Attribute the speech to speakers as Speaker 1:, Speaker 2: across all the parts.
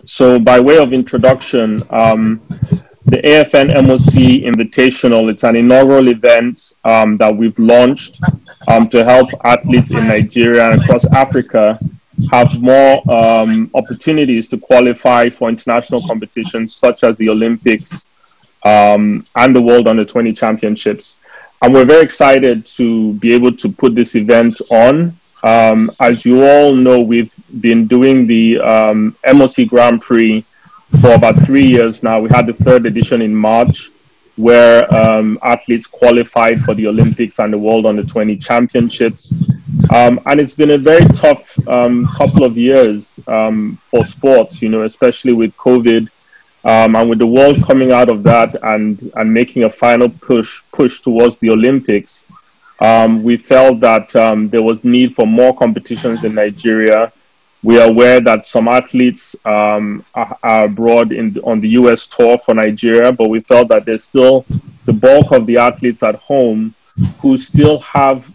Speaker 1: So by way of introduction, the AFN-MoC Invitational, it's an inaugural event that we've launched to help athletes in Nigeria and across Africa have more opportunities to qualify for international competitions such as the Olympics and the World Under-20 Championships. And we're very excited to be able to put this event on. As you all know, we've been doing the MoC Grand Prix for about 3 years now. We had the third edition in March, where athletes qualified for the Olympics and the World Under-20 Championships. And it's been a very tough couple of years for sports, you know, especially with COVID. And with the world coming out of that and making a final push towards the Olympics, we felt that there was need for more competitions in Nigeria. We are aware that some athletes are abroad on the US tour for Nigeria, but we felt that there's still the bulk of the athletes at home who still have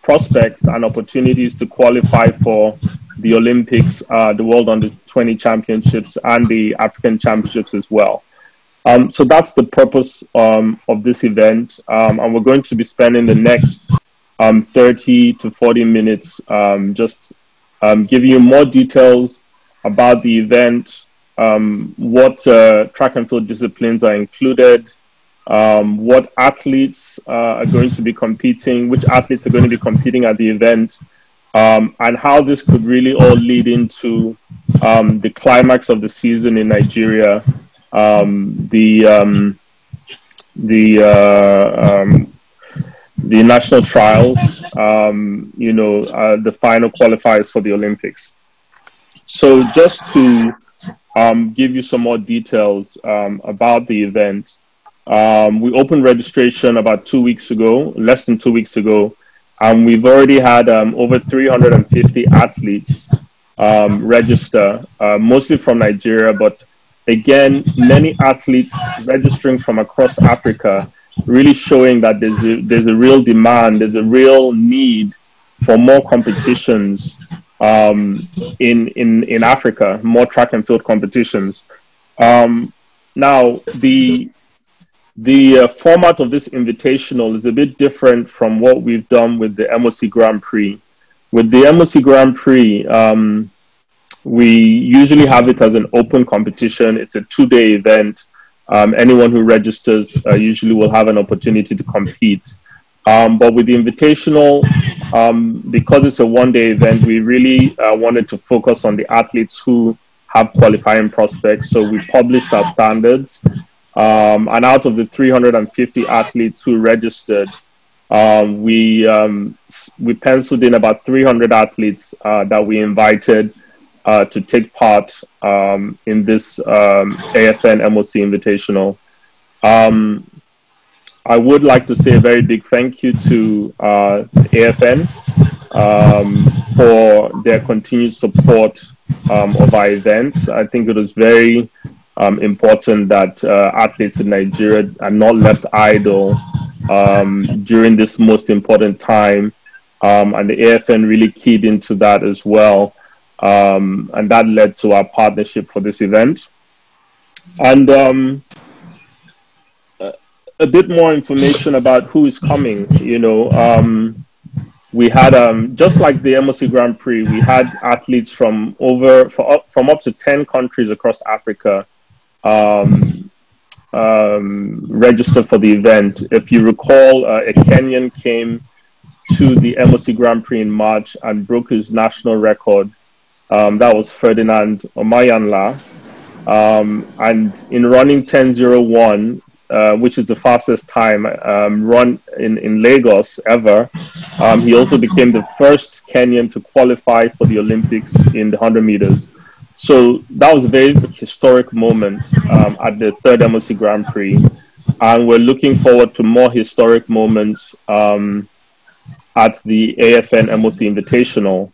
Speaker 1: prospects and opportunities to qualify for the Olympics, the World Under-20 Championships, and the African Championships as well. So that's the purpose of this event, and we're going to be spending the next 30 to 40 minutes just giving you more details about the event, what track and field disciplines are included, what athletes are going to be competing, which athletes are going to be competing at the event, and how this could really all lead into the climax of the season in Nigeria, the national trials, you know, the final qualifiers for the Olympics. So just to give you some more details about the event, we opened registration about 2 weeks ago, less than 2 weeks ago, and we've already had over 350 athletes register, mostly from Nigeria, but again, many athletes registering from across Africa, really showing that there's a real demand, there's a real need for more competitions in Africa, more track and field competitions. Now, the format of this invitational is a bit different from what we've done with the MoC Grand Prix. With the MoC Grand Prix, we usually have it as an open competition. It's a 2-day event. Anyone who registers usually will have an opportunity to compete. But with the invitational, because it's a 1-day event, we really wanted to focus on the athletes who have qualifying prospects. So we published our standards. And out of the 350 athletes who registered, we penciled in about 300 athletes that we invited to take part in this AFN-MoC Invitational. I would like to say a very big thank you to AFN for their continued support of our events. I think it was very important that athletes in Nigeria are not left idle during this most important time, and the AFN really keyed into that as well, and that led to our partnership for this event. And a bit more information about who is coming. You know, we had just like the MoC Grand Prix, we had athletes from up to 10 countries across Africa register for the event. If you recall, a Kenyan came to the MoC Grand Prix in March and broke his national record. That was Ferdinand Omayanla. And in running 10:01, which is the fastest time run in Lagos ever, he also became the first Kenyan to qualify for the Olympics in the 100 meters. So that was a very historic moment at the third MoC Grand Prix. And we're looking forward to more historic moments at the AFN-MoC Invitational.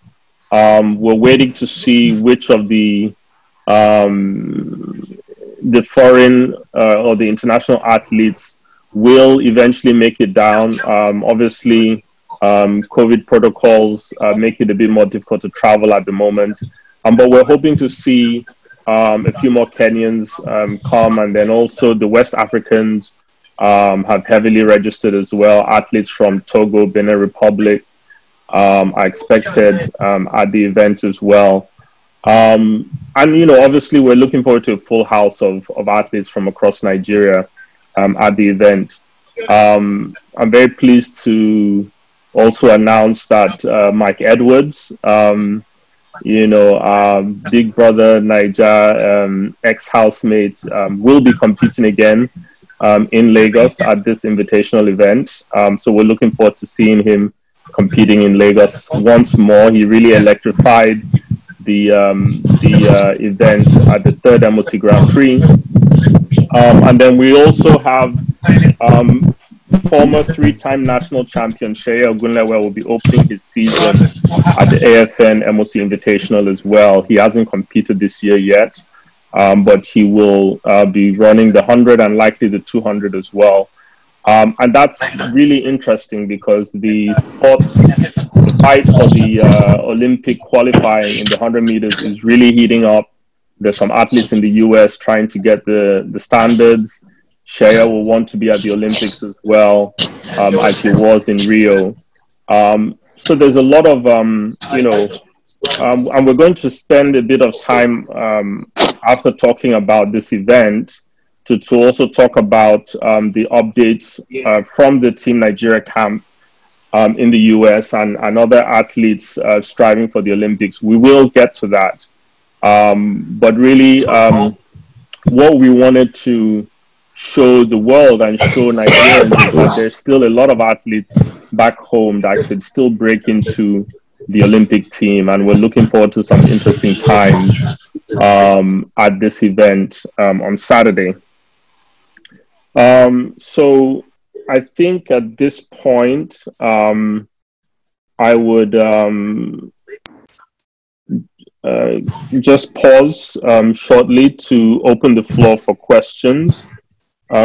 Speaker 1: We're waiting to see which of the foreign or the international athletes will eventually make it down. Obviously, COVID protocols make it a bit more difficult to travel at the moment. But we're hoping to see a few more Kenyans come, and then also the West Africans have heavily registered as well. Athletes from Togo, Benin Republic are expected at the event as well. And, you know, obviously we're looking forward to a full house of athletes from across Nigeria at the event. I'm very pleased to also announce that Mike Edwards, you know, Big Brother Niger ex-housemate, will be competing again in Lagos at this invitational event. So we're looking forward to seeing him competing in Lagos once more. He really electrified the event at the third MoC Grand Prix. And then we also have former three-time national champion Sheye Ogunlewe will be opening his season at the AFN-MoC Invitational as well. He hasn't competed this year yet, but he will be running the 100 and likely the 200 as well. And that's really interesting because the fight for the Olympic qualifying in the 100 meters is really heating up. There's some athletes in the US trying to get the standards. Sheye will want to be at the Olympics as well, as he was in Rio. So there's a lot of, you know, and we're going to spend a bit of time after talking about this event to also talk about the updates from the Team Nigeria camp in the US and other athletes striving for the Olympics. We will get to that. But really, what we wanted to show the world and show Nigerians is that there's still a lot of athletes back home that could still break into the Olympic team, and we're looking forward to some interesting times at this event on Saturday. So I think at this point, I would just pause shortly to open the floor for questions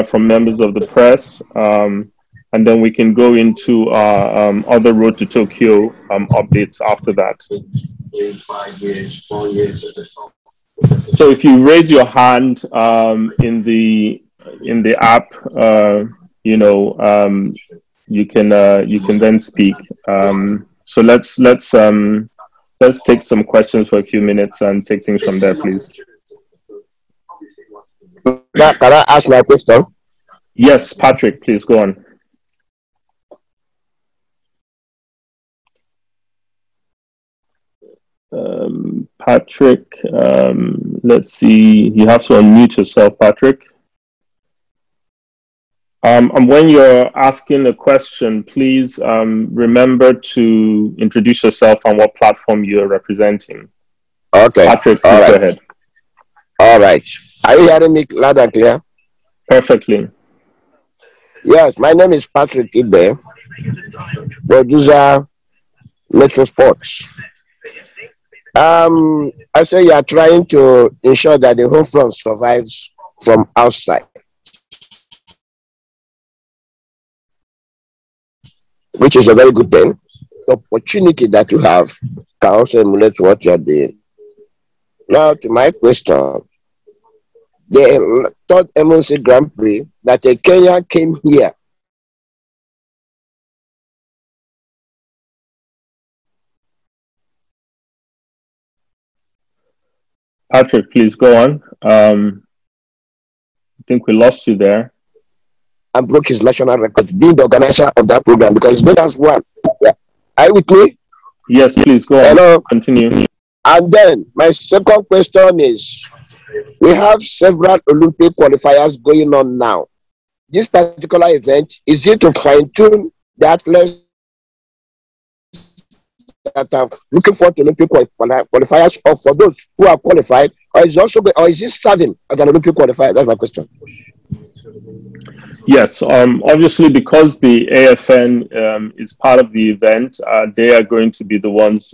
Speaker 1: from members of the press, and then we can go into our other Road to Tokyo updates after that. So if you raise your hand in the app, you know, you can then speak. So let's take some questions for a few minutes and take things from there, please.
Speaker 2: Can I ask my question?
Speaker 1: Yes, Patrick, please go on. Patrick, let's see. You have to unmute yourself, Patrick. And when you're asking a question, please remember to introduce yourself and what platform you're representing.
Speaker 2: Okay.
Speaker 1: Patrick, please go ahead.
Speaker 2: All right. Are you hearing me loud and clear?
Speaker 1: Perfectly.
Speaker 2: Yes, my name is Patrick Ibe, producer, Metro Sports. I say you are trying to ensure that the home front survives from outside, which is a very good thing. The opportunity that you have can also emulate what you're doing. Now, to my question, the third MoC Grand Prix that a Kenyan came here.
Speaker 1: Patrick, please go on. I think we lost you there.
Speaker 2: And broke his national record, being the organizer of that program, because it's not as one. Yeah. Are you with me?
Speaker 1: Yes, please go on.
Speaker 2: Hello.
Speaker 1: Continue.
Speaker 2: And then my second question is, we have several Olympic qualifiers going on now. This particular event, is it to fine-tune the athletes that are looking for Olympic qualifiers, or for those who are qualified, or is it serving as an Olympic qualifier? That's my question.
Speaker 1: Yes, obviously, because the AFN is part of the event, they are going to be the ones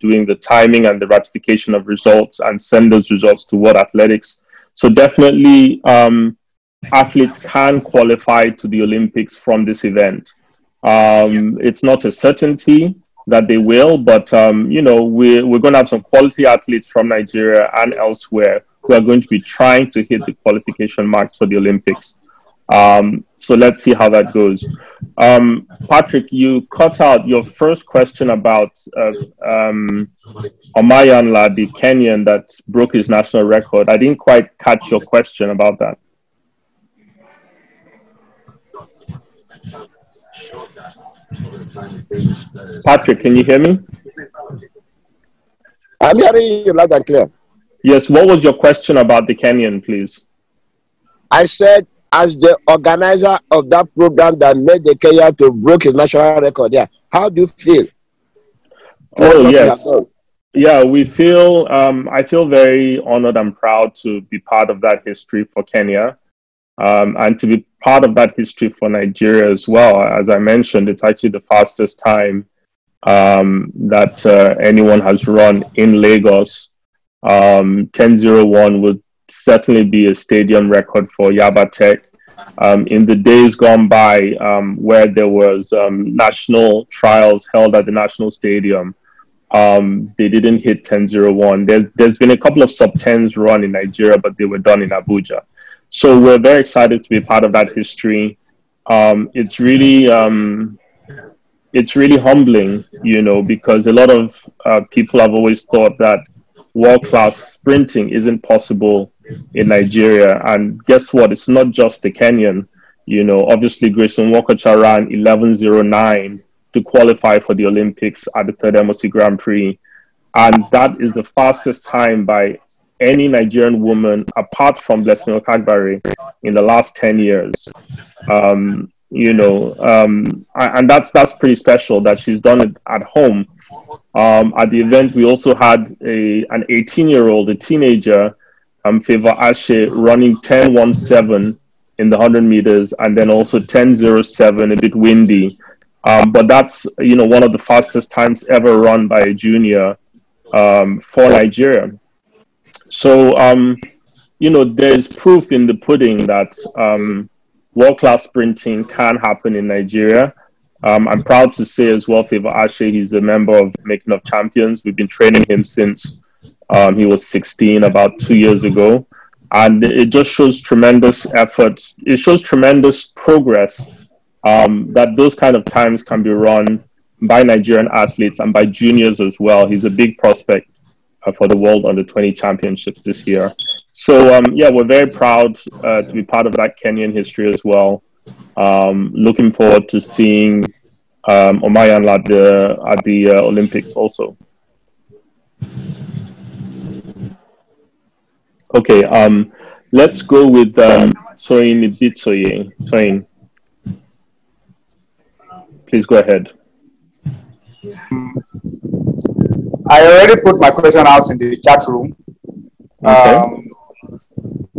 Speaker 1: doing the timing and the ratification of results and send those results to World Athletics. So definitely, athletes can qualify to the Olympics from this event. It's not a certainty, that they will, but you know, we're going to have some quality athletes from Nigeria and elsewhere who are going to be trying to hit the qualification marks for the Olympics. So let's see how that goes. Patrick, you cut out your first question about Omayanla, the Kenyan that broke his national record. I didn't quite catch your question about that. Patrick, can you hear me?
Speaker 2: I'm hearing you loud and clear.
Speaker 1: Yes, what was your question about the Kenyan, please?
Speaker 2: I said, as the organizer of that program that made the Kenya to broke his national record, yeah, how do you feel?
Speaker 1: Oh, yes. Yeah, we feel, I feel very honored and proud to be part of that history for Kenya, and to be part of that history for Nigeria as well. As I mentioned, it's actually the fastest time that anyone has run in Lagos. 10:01 would certainly be a stadium record for Yaba Tech. In the days gone by, where there was national trials held at the National Stadium, they didn't hit 10:01. There's been a couple of sub-10s run in Nigeria, but they were done in Abuja. So we're very excited to be part of that history. It's really humbling, you know, because a lot of people have always thought that world-class sprinting isn't possible in Nigeria. And guess what? It's not just the Kenyan. You know, obviously Grayson Walker ran 11:09 to qualify for the Olympics at the third MoC Grand Prix. And that is the fastest time by any Nigerian woman, apart from Blessing Okagbare, in the last 10 years. You know, and that's pretty special that she's done it at home. At the event, we also had an 18-year-old, a teenager, Favor Ashe, running 10:17 in the 100 meters, and then also 10:07, a bit windy. But that's, you know, one of the fastest times ever run by a junior for Nigeria. So, you know, there's proof in the pudding that world-class sprinting can happen in Nigeria. I'm proud to say as well, Favor Ashe, he's a member of Making of Champions. We've been training him since he was 16, about 2 years ago. And it just shows tremendous effort. It shows tremendous progress, that those kind of times can be run by Nigerian athletes and by juniors as well. He's a big prospect for the World Under-20 Championships this year. So, yeah, we're very proud to be part of that Kenyan history as well. Looking forward to seeing Omayanla at the Olympics also. Okay, let's go with Toyin Ibitsoye. Toyin, please go ahead.
Speaker 3: I already put my question out in the chat room. Okay.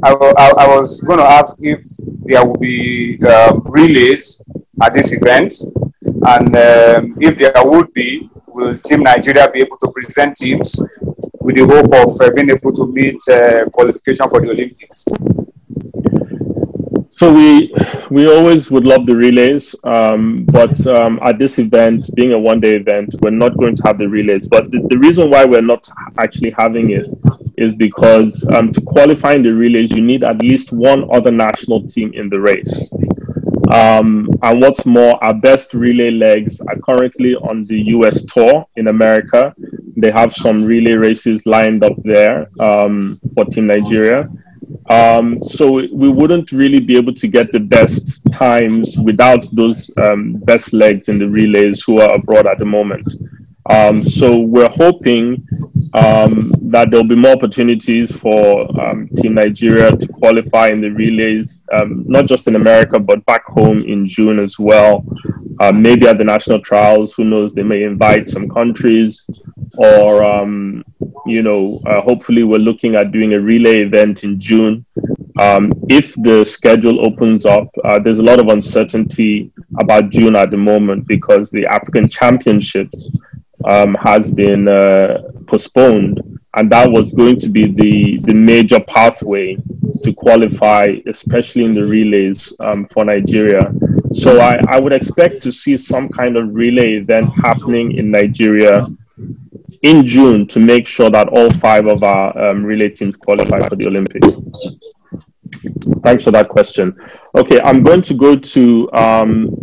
Speaker 3: I was going to ask if there will be relays at this event, and if there would be, will Team Nigeria be able to present teams with the hope of being able to meet qualification for the Olympics?
Speaker 1: So we always would love the relays, but at this event, being a one-day event, we're not going to have the relays. But the reason why we're not actually having it is because to qualify in the relays, you need at least one other national team in the race. And what's more, our best relay legs are currently on the US tour in America. They have some relay races lined up there for Team Nigeria. So we wouldn't really be able to get the best times without those best legs in the relays who are abroad at the moment. So we're hoping that there'll be more opportunities for Team Nigeria to qualify in the relays, not just in America, but back home in June as well. Maybe at the national trials, who knows, they may invite some countries, or, you know, hopefully we're looking at doing a relay event in June. If the schedule opens up, there's a lot of uncertainty about June at the moment because the African Championships has been postponed, and that was going to be the major pathway to qualify, especially in the relays for Nigeria. So I would expect to see some kind of relay event happening in Nigeria in June to make sure that all 5 of our relay teams qualify for the Olympics. Thanks for that question. Okay, I'm going to go to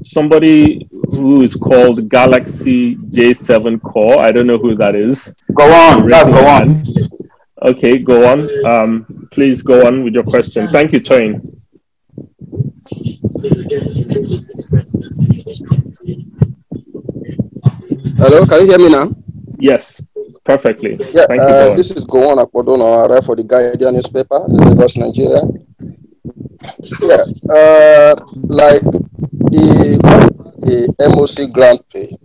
Speaker 1: somebody who is called Galaxy J7 Core. I don't know who that is.
Speaker 3: Go on, that's go on.
Speaker 1: Okay, go on. Please go on with your question. Thank you, Toyin.
Speaker 4: Hello, can you hear me now?
Speaker 1: Yes, perfectly.
Speaker 4: Yeah,
Speaker 1: thank you, go on.
Speaker 4: This is Gowon Akpodono, I write for the Guardian newspaper, Lagos, Nigeria. Yeah, like the MoC Grand Prix.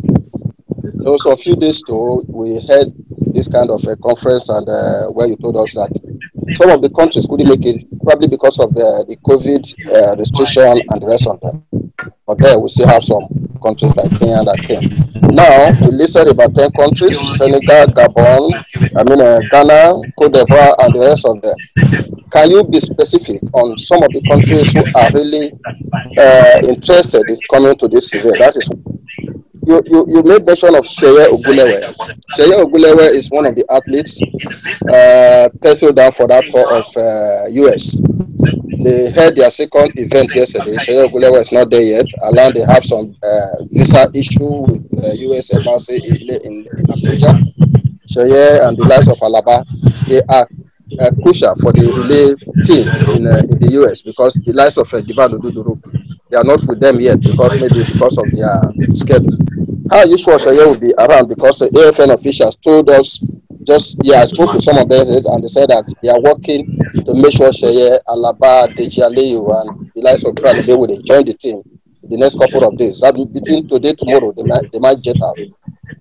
Speaker 4: So a few days ago, we had this kind of a conference, and where you told us that some of the countries couldn't make it, probably because of the COVID restriction and the rest of them. But there we still have some countries like Kenya that came. Now we listed about 10 countries: Senegal, Gabon, Ghana, Cote d'Ivoire, and the rest of them. Can you be specific on some of the countries who are really interested in coming to this event? That is, you made mention of Sheye Ogulewe. Sheye Ogulewe is one of the athletes penciled down for that tour of US. They had their second event yesterday. Sheye Ogulewe is not there yet. Alan, they have some visa issue with US embassy in Abuja. Sheye and the likes of Alaba, they are crucial for the relay team in the US, because the likes of Divado Duduru, they are not with them yet, because of their schedule. How are you sure Sheye will be around? Because the AFN officials told us I spoke with some of them, and they said that they are working to make sure Sheye, Alaba, Deji Aleyu, and the likes of Pralibe will join the team in the next couple of days. That between today and tomorrow, they might get out.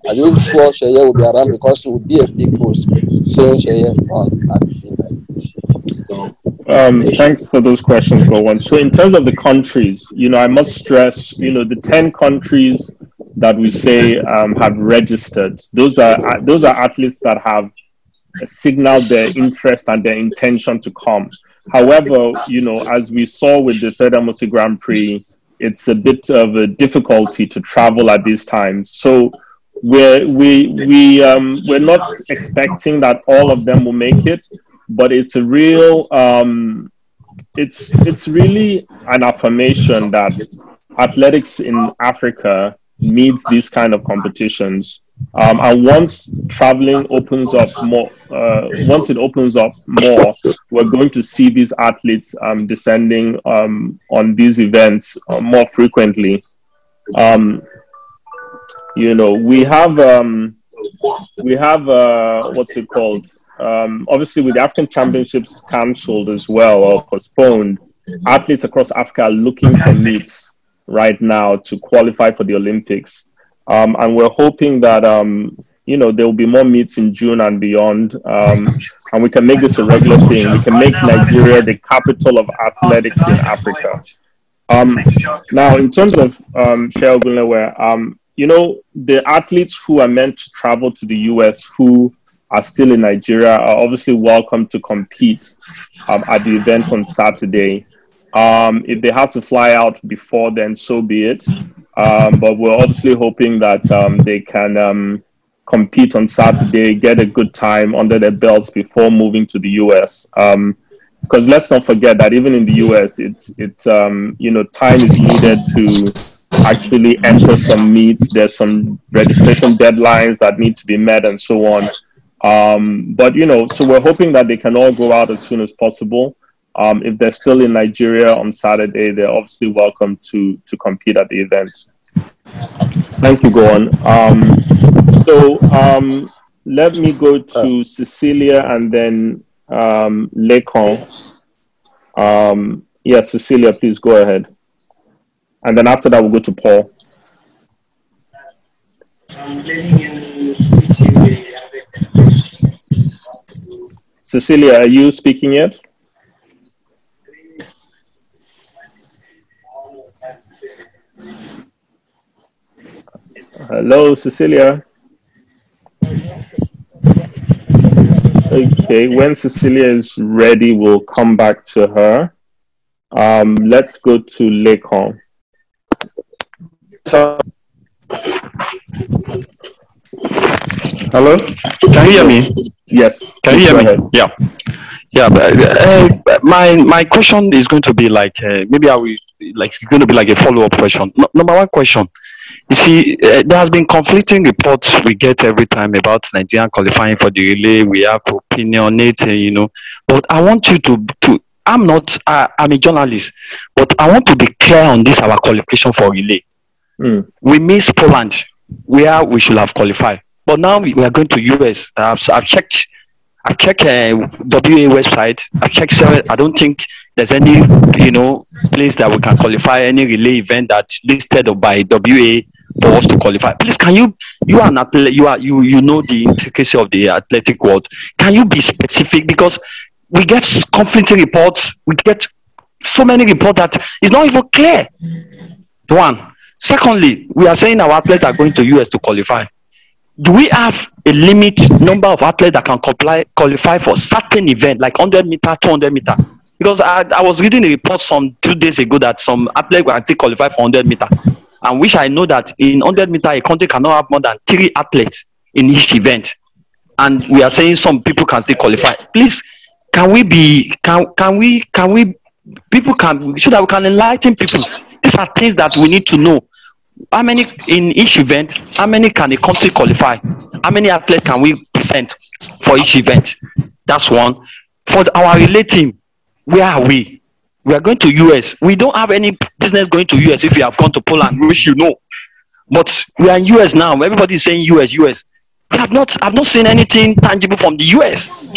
Speaker 4: Are you sure Sheye will be around? Because it would be a big boost seeing Sheye on at the event.
Speaker 1: Thanks for those questions, Gowon. So in terms of the countries, I must stress, the 10 countries that we say have registered, those are athletes that have signaled their interest and their intention to come. However, as we saw with the third MoC Grand Prix, it's a bit of a difficulty to travel at these times. So we're not expecting that all of them will make it, but it's a real it's really an affirmation that athletics in Africa needs these kind of competitions. And once traveling opens up more, we're going to see these athletes descending on these events more frequently. We have what's it called? Obviously, with the African Championships cancelled as well or postponed, athletes across Africa are looking for meets right now to qualify for the Olympics. And we're hoping that, there will be more meets in June and beyond. And we can make this a regular thing. We can make Nigeria the capital of athletics in Africa. Now, in terms of Sheye Ogunlewe, the athletes who are meant to travel to the US who are still in Nigeria are obviously welcome to compete at the event on Saturday. If they have to fly out before then, so be it. But we're obviously hoping that they can compete on Saturday, get a good time under their belts before moving to the US. Because let's not forget that even in the US, time is needed to actually enter some meets. There's some registration deadlines that need to be met and so on. But so we're hoping that they can all go out as soon as possible. If they're still in Nigeria on Saturday, they're obviously welcome to compete at the event. Thank you, Gowon. Let me go to Cecilia and then Lekon. Cecilia, please go ahead. And then after that, we'll go to Paul. Cecilia, are you speaking yet? Hello, Cecilia. Okay, when Cecilia is ready, we'll come back to her. Let's go to Lekon. Hello?
Speaker 5: Can you hear me?
Speaker 1: Yes.
Speaker 5: Can you hear me?
Speaker 1: Ahead.
Speaker 5: Yeah. Yeah. But, my question is going to be like maybe I will like it's going to be like a follow-up question. Number one question. You see, there has been conflicting reports we get every time about Nigerian qualifying for the relay. We have opinionated, you know. But I want you to I'm not I'm a journalist, but I want to be clear on this our qualification for relay. We miss Poland, where we should have qualified. But now we are going to US. I've checked WA website. I've checked several. I don't think there's any place that we can qualify any relay event that's listed by WA for us to qualify. Please, can you are an athlete, you know the intricacy of the athletic world. Can you be specific? Because we get conflicting reports. We get so many reports that it's not even clear. One. Secondly, we are saying our athletes are going to US to qualify. Do we have a limit number of athletes that can qualify for certain event, like 100 meter, 200 meter? Because I was reading a report some 2 days ago that some athletes can still qualify for 100 meter, and which I know that in 100 meter a country cannot have more than 3 athletes in each event, and we are saying some people can still qualify. Please, can we people can so that we can enlighten people? These are things that we need to know. How many in each event? How many can a country qualify? How many athletes can we present for each event? That's one. For our relay team, where are we? We are going to US. We don't have any business going to US if you have gone to Poland, which you know. But we are in US now. Everybody is saying US. I've not seen anything tangible from the US.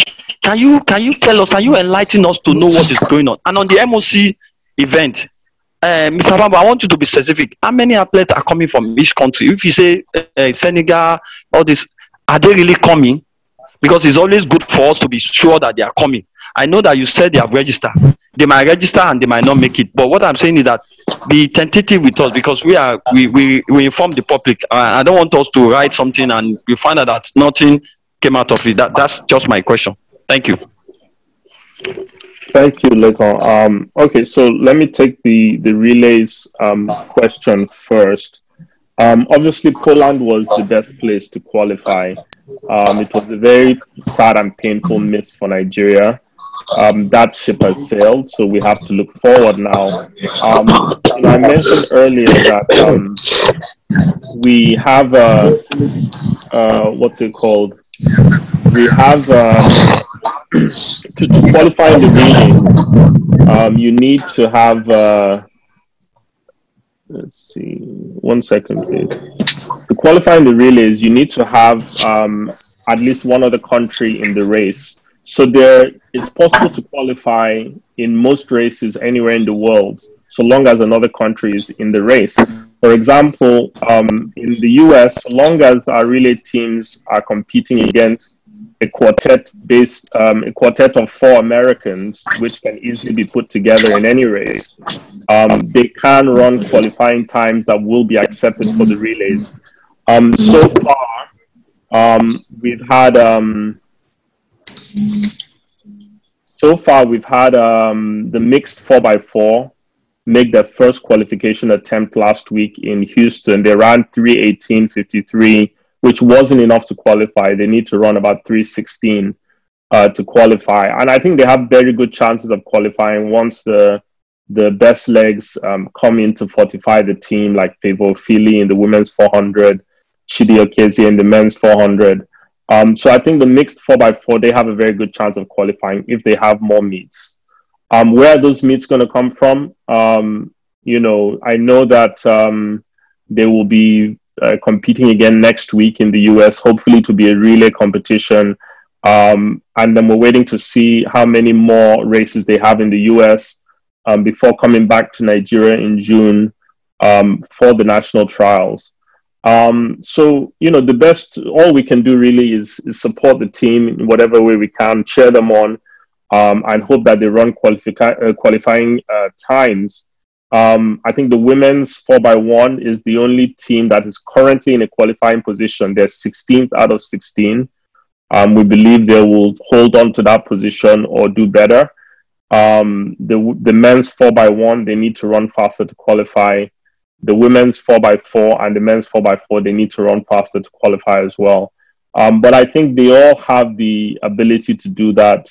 Speaker 5: Can you tell us? Can you enlighten us to know what is going on? And on the MoC event, Mr. Bamba, I want you to be specific. How many athletes are coming from each country? If you say Senegal, all this, are they really coming? Because it's always good for us to be sure that they are coming. I know that you said they have registered. They might register and they might not make it. But what I'm saying is that be tentative with us, because we inform the public. I don't want us to write something and we find out that nothing came out of it. That's just my question. Thank you.
Speaker 1: Thank you, Lekon. Okay, so let me take the relays question first. Obviously, Poland was the best place to qualify. It was a very sad and painful miss for Nigeria. That ship has sailed, so we have to look forward now. I mentioned earlier that we have what's it called? We have to qualify in the relay. You need to have. Let's see. 1 second, please. To qualify in the relays, you need to have at least one other country in the race. So it's possible to qualify in most races anywhere in the world, so long as another country is in the race. For example, in the US, so long as our relay teams are competing against a quartet of 4 Americans, which can easily be put together in any race, they can run qualifying times that will be accepted for the relays. So far, we've had the mixed 4x4 make their first qualification attempt last week in Houston. They ran 3:18.53, which wasn't enough to qualify. They need to run about 3:16 to qualify. And I think they have very good chances of qualifying once the best legs come in to fortify the team, like Favor Philly in the women's 400, Chidi Okezie in the men's 400. So I think the mixed 4x4, they have a very good chance of qualifying if they have more meets. Where are those meets going to come from? I know that they will be competing again next week in the US, hopefully to be a relay competition. And then we're waiting to see how many more races they have in the US before coming back to Nigeria in June for the national trials. So, the best, all we can do really is support the team in whatever way we can, cheer them on, and hope that they run qualifying times. I think the women's 4x1 is the only team that is currently in a qualifying position. They're 16th out of 16. We believe they will hold on to that position or do better. The men's 4x1, they need to run faster to qualify. the women's 4x4 and the men's 4x4, they need to run faster to qualify as well. But I think they all have the ability to do that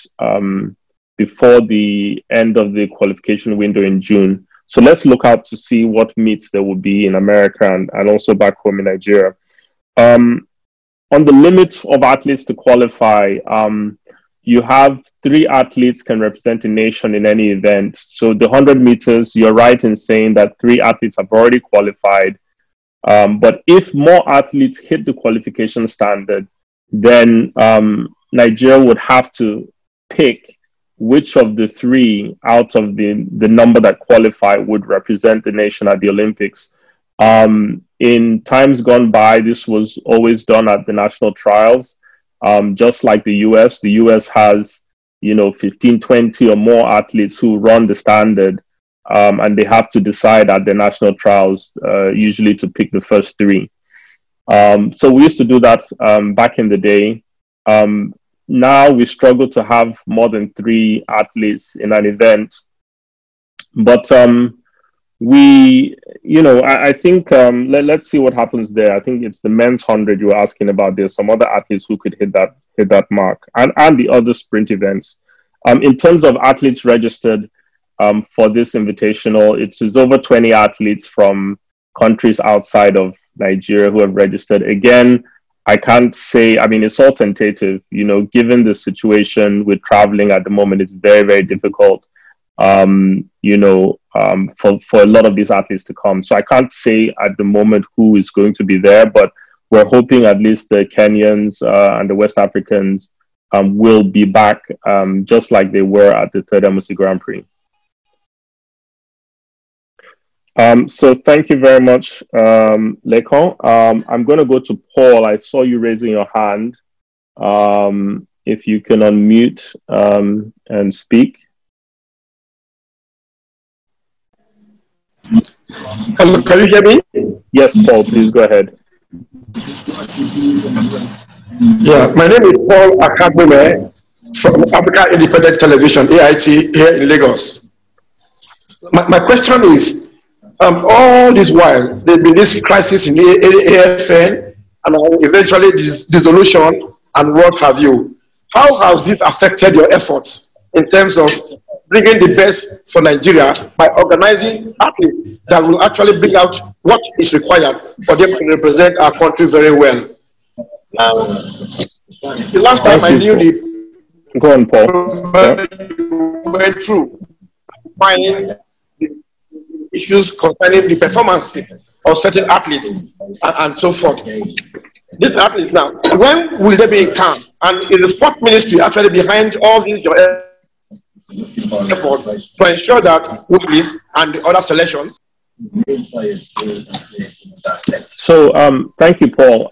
Speaker 1: before the end of the qualification window in June. So let's look out to see what meets there will be in America and also back home in Nigeria. On the limits of athletes to qualify, you have 3 athletes can represent a nation in any event. So the 100 meters, you're right in saying that 3 athletes have already qualified. But if more athletes hit the qualification standard, then Nigeria would have to pick which of the 3 out of the number that qualify would represent the nation at the Olympics. In times gone by, this was always done at the national trials. Just like the US has, 15, 20 or more athletes who run the standard, and they have to decide at the national trials, usually to pick the first 3. So we used to do that back in the day. Now we struggle to have more than 3 athletes in an event. But I think let's see what happens there. I think it's the men's 100 you were asking about. There's some other athletes who could hit that mark, and the other sprint events. In terms of athletes registered for this invitational, it's over 20 athletes from countries outside of Nigeria who have registered. Again, I can't say, it's all tentative. Given the situation with traveling at the moment, it's very, very difficult. For a lot of these athletes to come. So I can't say at the moment who is going to be there, but we're hoping at least the Kenyans and the West Africans will be back just like they were at the 3rd MoC Grand Prix. So thank you very much, Lekon. I'm going to go to Paul. I saw you raising your hand. If you can unmute and speak.
Speaker 6: Hello, can you hear me?
Speaker 1: Yes, Paul, please go ahead.
Speaker 6: Yeah, my name is Paul Akagbume from Africa Independent Television, AIT, here in Lagos. My question is, all this while, there's been this crisis in AFN and eventually this dissolution and what have you. How has this affected your efforts in terms of bringing the best for Nigeria by organizing athletes that will actually bring out what is required for them to represent our country very well? The last time I knew the
Speaker 1: Go on, Paul.
Speaker 6: went through finding the issues concerning the performance of certain athletes and so forth. These athletes now, when will they be in camp? And is the sport ministry actually behind all these effort to ensure that Woodleys and the other selections?
Speaker 1: So thank you, Paul.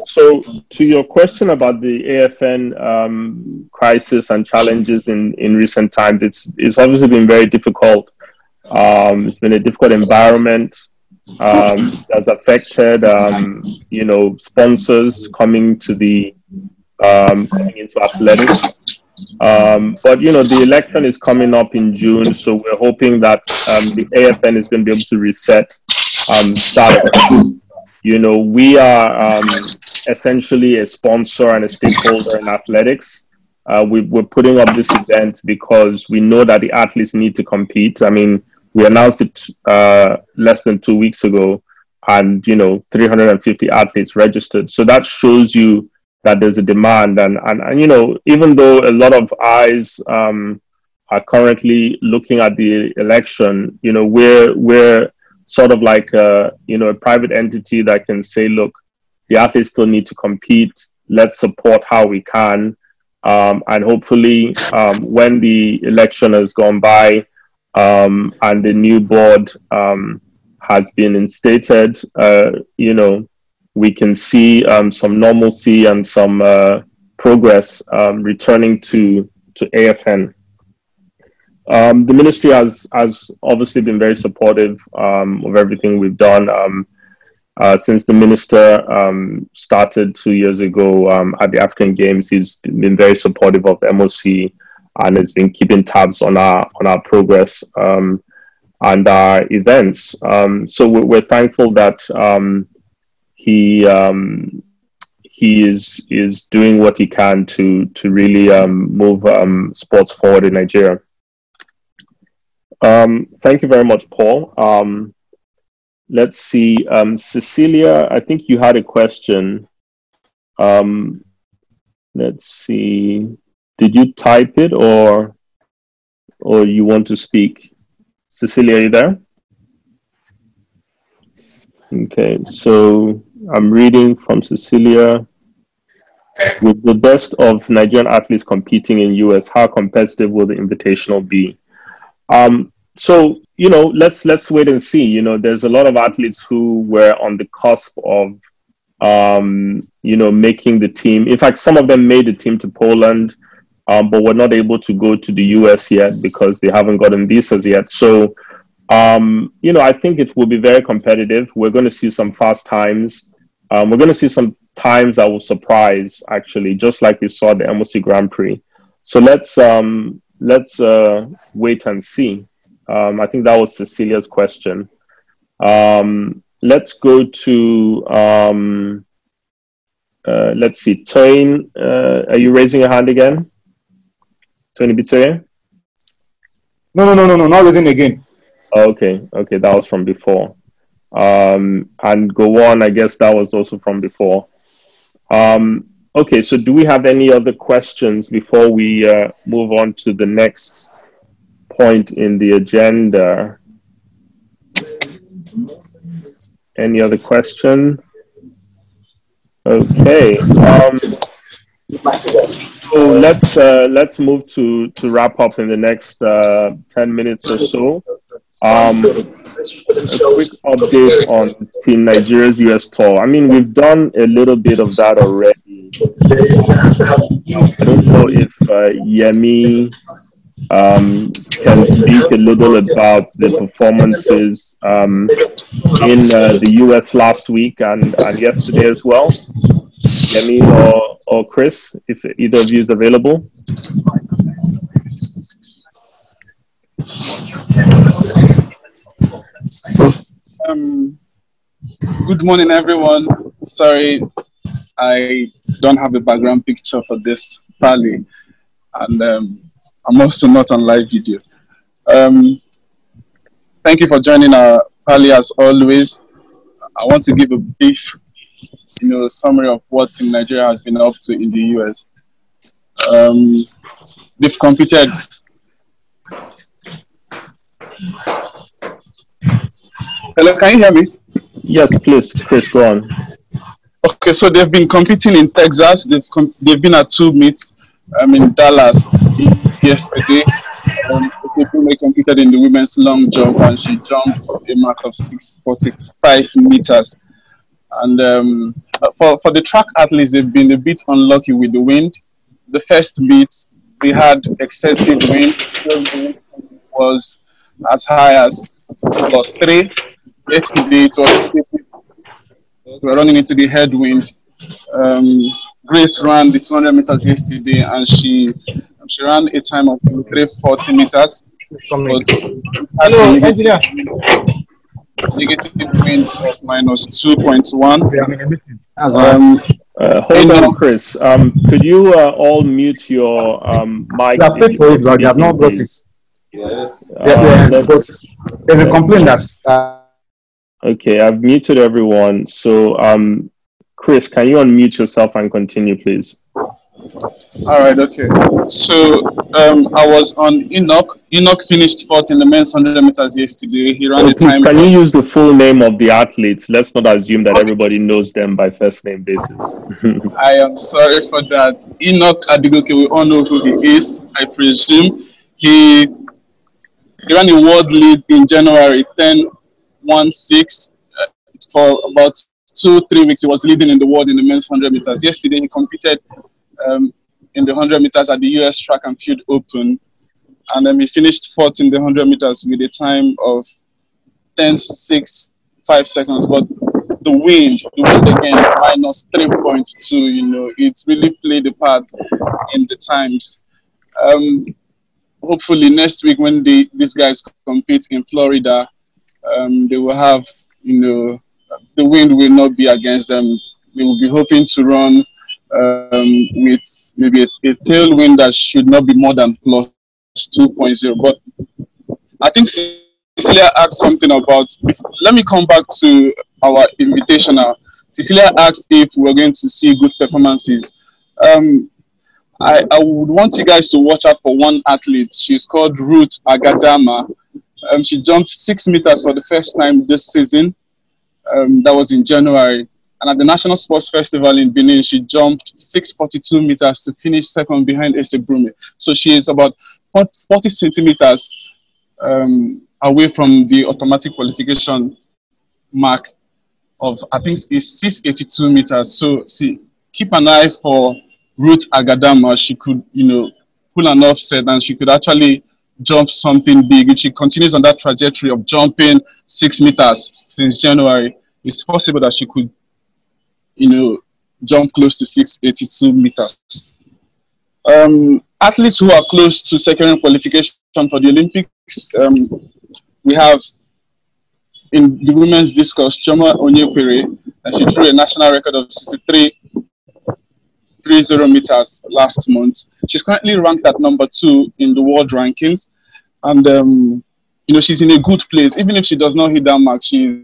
Speaker 1: So to your question about the AFN crisis and challenges in recent times, it's obviously been very difficult. It's been a difficult environment that's affected sponsors coming into athletics. But the election is coming up in June, so we're hoping that the AFN is going to be able to reset startup. We are essentially a sponsor and a stakeholder in athletics. We're putting up this event because we know that the athletes need to compete. We announced it less than 2 weeks ago, and 350 athletes registered. So that shows you that there's a demand, and even though a lot of eyes are currently looking at the election, we're sort of like a private entity that can say, look, the athletes still need to compete. Let's support how we can, and hopefully, when the election has gone by and the new board has been instated, we can see some normalcy and some progress returning to AFN. The ministry has obviously been very supportive of everything we've done. Since the minister started 2 years ago at the African Games, he's been very supportive of MoC and has been keeping tabs on our progress. and our events. So we're thankful that he is doing what he can to really move sports forward in Nigeria. Thank you very much, Paul. Let's see, Cecilia, I think you had a question. Let's see, did you type it or you want to speak? Cecilia, are you there? Okay, so I'm reading from Cecilia. With the best of Nigerian athletes competing in US, how competitive will the Invitational be? So, you know, let's wait and see. You know, there's a lot of athletes who were on the cusp of, you know, making the team. In fact, some of them made the team to Poland, but were not able to go to the US yet because they haven't gotten visas yet. So, you know, I think it will be very competitive. We're going to see some fast times. We're going to see some times that will surprise, actually, just like we saw the MLC Grand Prix. So let's wait and see. I think that was Cecilia's question. Let's go to, let's see, Toyin, are you raising your hand again? Toyin Bitoye?
Speaker 3: No, not raising again.
Speaker 1: Okay, that was from before. And go on, I guess that was also from before. Okay, so do we have any other questions before we move on to the next point in the agenda? Any other question? Okay. So let's move to wrap up in the next 10 minutes or so. A quick update on Team Nigeria's US tour. I mean, we've done a little bit of that already. I don't know if Yemi can speak a little about the performances in the US last week and yesterday as well. Yemi or Chris, if either of you is available.
Speaker 7: Good morning, everyone. Sorry, I don't have a background picture for this PARLEY, and I'm also not on live video. Thank you for joining our PARLEY as always. I want to give a brief, summary of what Team Nigeria has been up to in the US. They've competed. Hello, can you hear me?
Speaker 1: Yes, please, Chris, go on.
Speaker 7: Okay, so they've been competing in Texas. They've been at 2 meets in Dallas yesterday. They competed in the women's long jump, and she jumped a mark of 6:45 meters. And for the track athletes, they've been a bit unlucky with the wind. The first meet, they had excessive wind. The wind was as high as +3. Yesterday, it was we're running into the headwind. Grace ran the 200 meters yesterday, and she ran a time of 340 meters. But had a negative wind of -2.1.
Speaker 1: Hold on, Chris. Could you all mute your mics?
Speaker 3: There's a complaint that.
Speaker 1: Okay, I've muted everyone. So, Chris, can you unmute yourself and continue, please?
Speaker 7: All right, okay. So, I was on Enoch. Enoch finished 4th in the men's 100 meters yesterday. He ran a time.
Speaker 1: Can you use the full name of the athletes? Let's not assume that everybody knows them by first name basis.
Speaker 7: I am sorry for that. Enoch Adigoke, we all know who he is, I presume. He ran a world lead in January, 10:16. For about 2-3 weeks, he was leading in the world in the men's 100 meters. Yesterday, he competed in the 100 meters at the US Track and Field Open, and then he finished 4th in the 100 meters with a time of 10:06.5 seconds. But the wind again, -3.2. It really played a part in the times. hopefully next week when these guys compete in Florida, they will have, the wind will not be against them. They will be hoping to run with maybe a tailwind that should not be more than plus 2.0. But I think Cecilia asked something about, let me come back to our invitational. Cecilia asked if we're going to see good performances. I would want you guys to watch out for one athlete. She's called Ruth Agadama. She jumped 6 meters for the first time this season. That was in January. And at the National Sports Festival in Benin, she jumped 642 meters to finish second behind Ese Brume. So she is about 40 centimeters away from the automatic qualification mark of, I think it's 682 meters. So see, keep an eye for Ruth Agadama. She could, pull an offset and she could actually jump something big. If she continues on that trajectory of jumping 6 meters since January, it's possible that she could, jump close to 682 meters. Athletes who are close to securing qualification for the Olympics, we have in the women's discus, Choma Onyekwere, and she threw a national record of 63.30 meters last month. She's currently ranked at number 2 in the world rankings, and she's in a good place. Even if she does not hit that mark, she's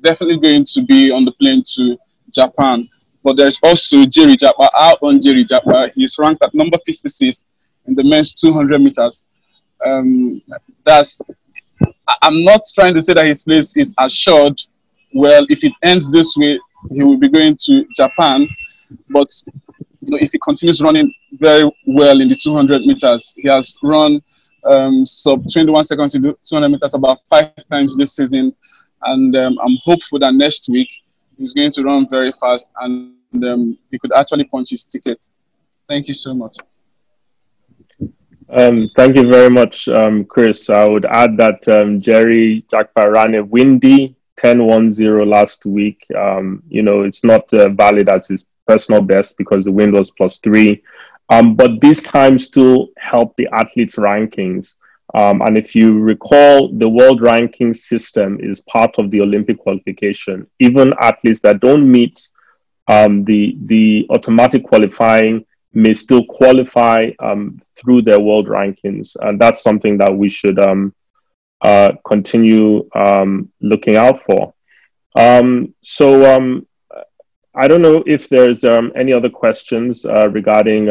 Speaker 7: definitely going to be on the plane to Japan. But there's also Jerry Japa, our own Jerry Japa. He's ranked at number 56 in the men's 200 meters. I'm not trying to say that his place is assured. Well, if it ends this way, he will be going to Japan. But if he continues running very well in the 200 meters, he has run sub 21 seconds in the 200 meters about 5 times this season. And I'm hopeful that next week he's going to run very fast and he could actually punch his ticket. Thank you so much.
Speaker 1: Thank you very much, Chris. I would add that Jerry Jakpa ran a windy 10.10 last week. It's not valid as his personal best because the wind was +3. But this time still helped the athletes' rankings. And if you recall, the world ranking system is part of the Olympic qualification. Even athletes that don't meet the automatic qualifying may still qualify through their world rankings. And that's something that we should continue looking out for. I don't know if there's any other questions regarding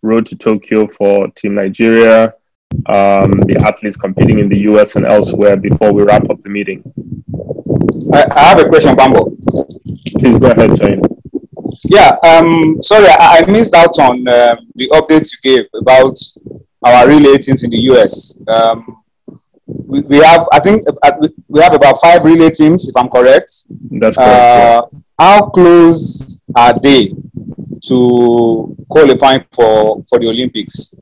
Speaker 1: Road to Tokyo for Team Nigeria, the athletes competing in the US and elsewhere before we wrap up the meeting.
Speaker 3: I have a question, Bambo.
Speaker 1: Please go ahead, Jane.
Speaker 3: Yeah, sorry, I missed out on the updates you gave about our relay teams in the US. We have, I think, we have about 5 relay teams, if I'm correct.
Speaker 1: That's correct.
Speaker 3: How close are they to qualifying for the Olympics?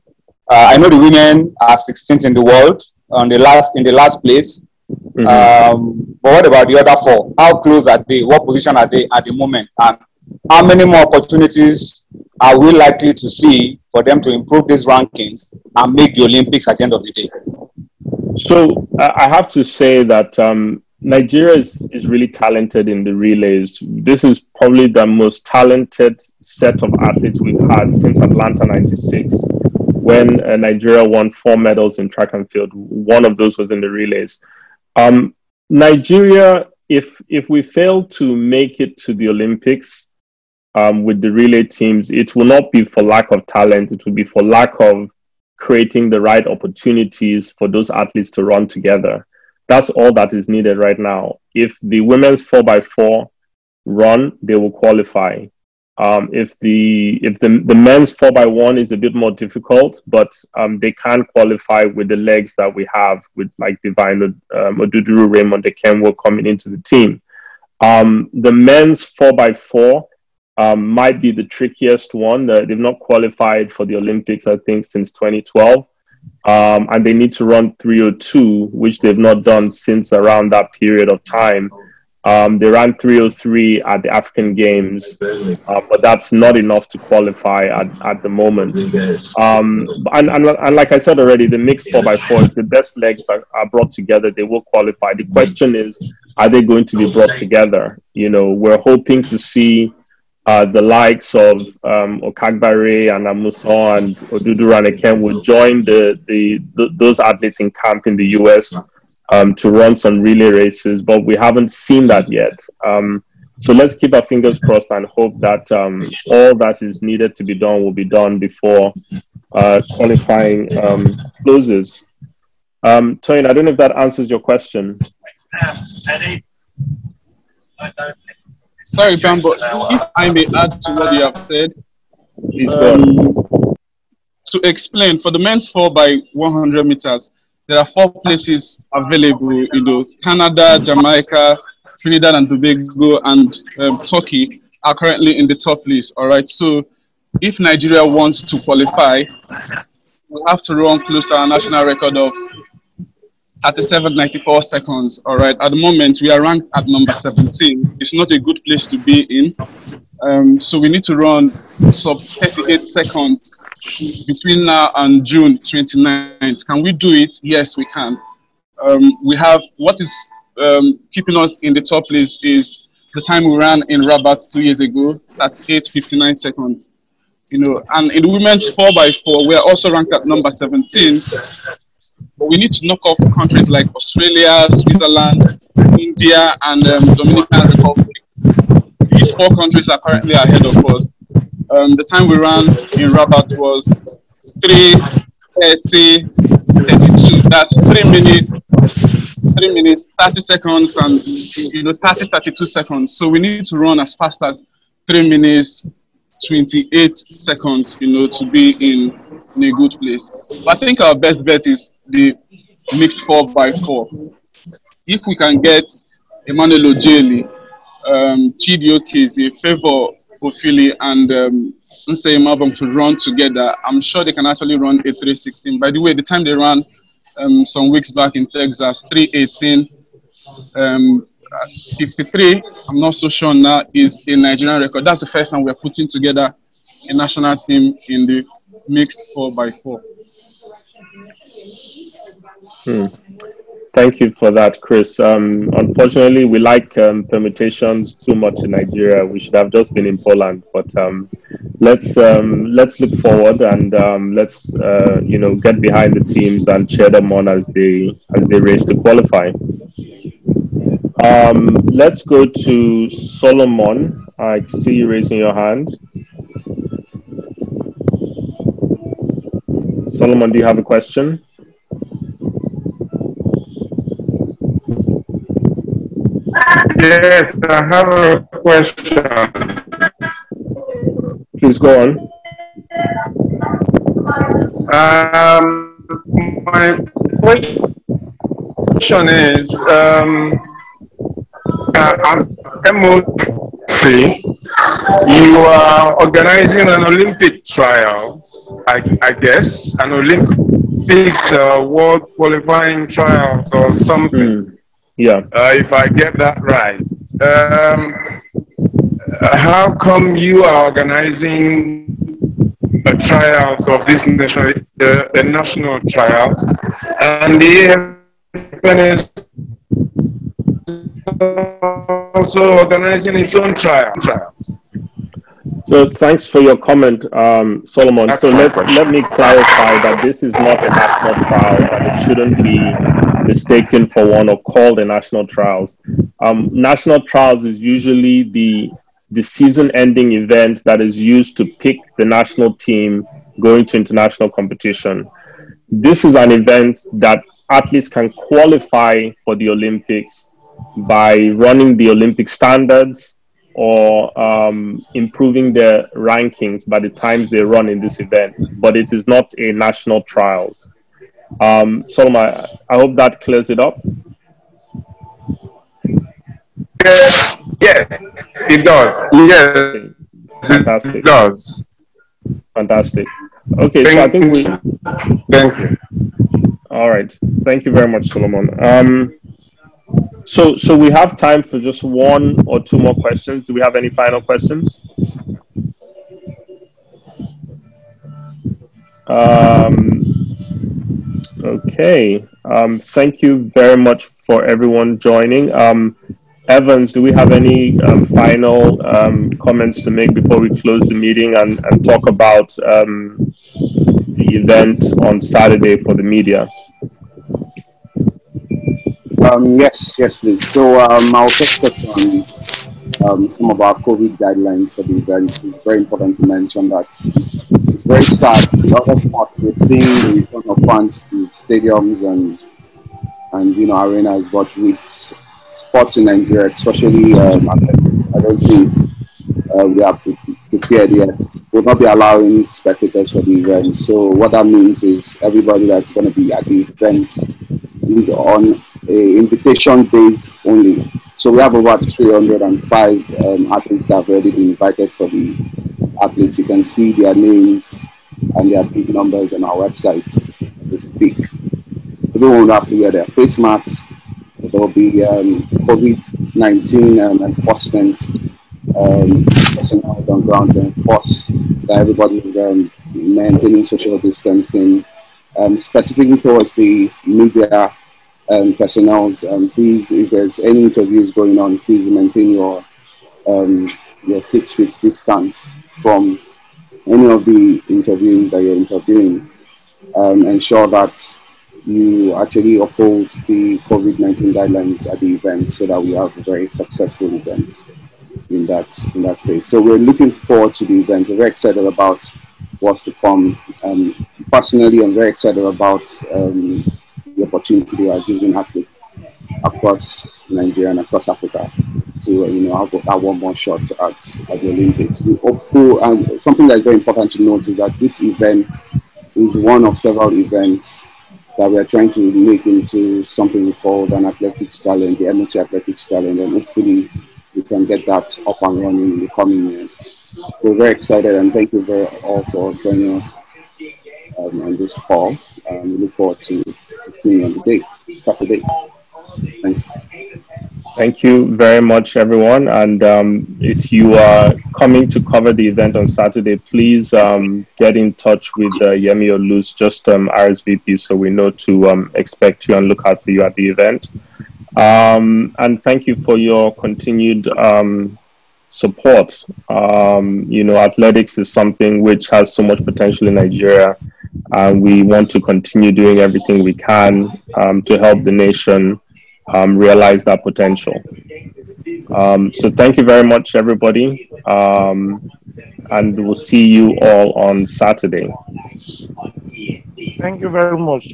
Speaker 3: I know the women are 16th in the world in the last place. Mm-hmm. But what about the other 4? How close are they? What position are they at the moment? And how many more opportunities are we likely to see for them to improve these rankings and make the Olympics at the end of the day?
Speaker 1: So I have to say that Nigeria is really talented in the relays. This is probably the most talented set of athletes we've had since Atlanta '96, when Nigeria won 4 medals in track and field. One of those was in the relays. Nigeria, if we fail to make it to the Olympics with the relay teams, it will not be for lack of talent. It will be for lack of creating the right opportunities for those athletes to run together. That's all that is needed right now. If the women's 4x4 run, they will qualify. If the men's 4x1 is a bit more difficult, but they can qualify with the legs that we have, with like Divine Oduduru, Raymond Ekemwo coming into the team. The men's 4x4 might be the trickiest one. They've not qualified for the Olympics, I think, since 2012. And they need to run 3:02, which they've not done since around that period of time. They ran 3:03 at the African Games, but that's not enough to qualify at the moment. And like I said already, the mixed 4x4, if the best legs are brought together, they will qualify. The question is, are they going to be brought together? You know, we're hoping to see the likes of Okagbare and Amuson and Odudu Raneken will join those athletes in camp in the US to run some relay races, but we haven't seen that yet. So let's keep our fingers crossed and hope that all that is needed to be done will be done before qualifying closes. Toyin, I don't know if that answers your question.
Speaker 7: Sorry, Pam, but if I may add to what you have said,
Speaker 1: please go on.
Speaker 7: To explain, for the men's 4x100 meters, there are 4 places available. You know, Canada, Jamaica, Trinidad and Tobago, and Turkey are currently in the top list. All right. So, if Nigeria wants to qualify, we'll have to run close to our national record of 37.94 seconds. All right. At the moment, we are ranked at number 17. It's not a good place to be in. So we need to run sub 38 seconds between now and June 29th. Can we do it? Yes, we can. We have what is keeping us in the top list is the time we ran in Rabat 2 years ago. That's 8:59 seconds. You know, and in the women's 4x4, we are also ranked at number 17. But we need to knock off countries like Australia, Switzerland, India, and Dominican Republic. These 4 countries are currently ahead of us. The time we ran in Rabat was 3:30:32. That's 3 minutes, 30 seconds, and 32 seconds. So we need to run as fast as 3 minutes, 28 seconds, to be in a good place. But I think our best bet is the mixed 4x4. If we can get Emmanuel Ojeli, Chidi Okeze, Favor Ofili, and Nsei Mabong to run together, I'm sure they can actually run a 3:16. By the way, the time they ran some weeks back in Texas, 3:18, 53, I'm not so sure now, is a Nigerian record. That's the first time we're putting together a national team in the mixed 4x4.
Speaker 1: Thank you for that, Chris. Unfortunately, we like permutations too much in Nigeria. We should have just been in Poland, but let's look forward and let's get behind the teams and cheer them on as they race to qualify. Let's go to Solomon. I see you raising your hand. Solomon, do you have a question?
Speaker 6: Yes, I have a question.
Speaker 1: Please go on.
Speaker 6: My question is, as MoC, you are organizing an Olympic trials, I guess, an Olympics world qualifying trials or something.
Speaker 1: Yeah.
Speaker 6: If I get that right. How come you are organizing trials of this the national trials, and the AFN is also organizing its own trials?
Speaker 1: So thanks for your comment, Solomon. So let me clarify that this is not a national trials, and it shouldn't be mistaken for one or called a national trials. National trials is usually the season-ending event that is used to pick the national team going to international competition. This is an event that athletes can qualify for the Olympics by running the Olympic standards or improving their rankings by the times they run in this event, but it is not a national trials. Solomon, I hope that clears it up.
Speaker 6: Yes, it does. Yes,
Speaker 1: okay. Fantastic.
Speaker 6: It does.
Speaker 1: Fantastic. Okay, so I think we...
Speaker 6: Thank you.
Speaker 1: All right. Thank you very much, Solomon. So we have time for just one or two more questions. Do we have any final questions? Okay. Thank you very much for everyone joining. Evans, do we have any final comments to make before we close the meeting and talk about the event on Saturday for the media?
Speaker 8: Yes, please. So I'll first touch on some of our COVID guidelines for the event. It's very important to mention that it's very sad. In other sports, we're seeing the return of fans to stadiums and arenas, but with sports in Nigeria, especially athletics, I don't think we are prepared yet. We'll not be allowing spectators for the event. So what that means is everybody that's going to be at the event is on a invitation base only. So we have about 305 athletes that have already been invited for the athletes. You can see their names and their big numbers on our website to speak. Everyone will have to wear their face masks. There will be COVID-19 enforcement personnel on ground to enforce that everybody is maintaining social distancing. Specifically towards the media personnel, please, if there's any interviews going on, please maintain your 6 feet distance from any of the interviews that you're interviewing. Ensure that you actually uphold the COVID-19 guidelines at the event so that we have a very successful event in that phase. So we're looking forward to the event. We're very excited about what's to come. Personally, I'm very excited about the opportunity they are giving athletes across Nigeria and across Africa to have one more shot at the Olympics. We hopeful, and something that's very important to note is that this event is one of several events that we are trying to make into something we call an athletics challenge, the MLC Athletics Challenge, and hopefully we can get that up and running in the coming years. We're very excited, and thank you very all for joining us on this call. We look forward to seeing you on the day, Saturday. Thanks.
Speaker 1: Thank you very much, everyone. And if you are coming to cover the event on Saturday, please get in touch with Yemi or Luz, just RSVP, so we know to expect you and look out for you at the event. And thank you for your continued support. Athletics is something which has so much potential in Nigeria, and we want to continue doing everything we can to help the nation realize that potential. So thank you very much, everybody, and we'll see you all on Saturday.
Speaker 9: Thank you very much.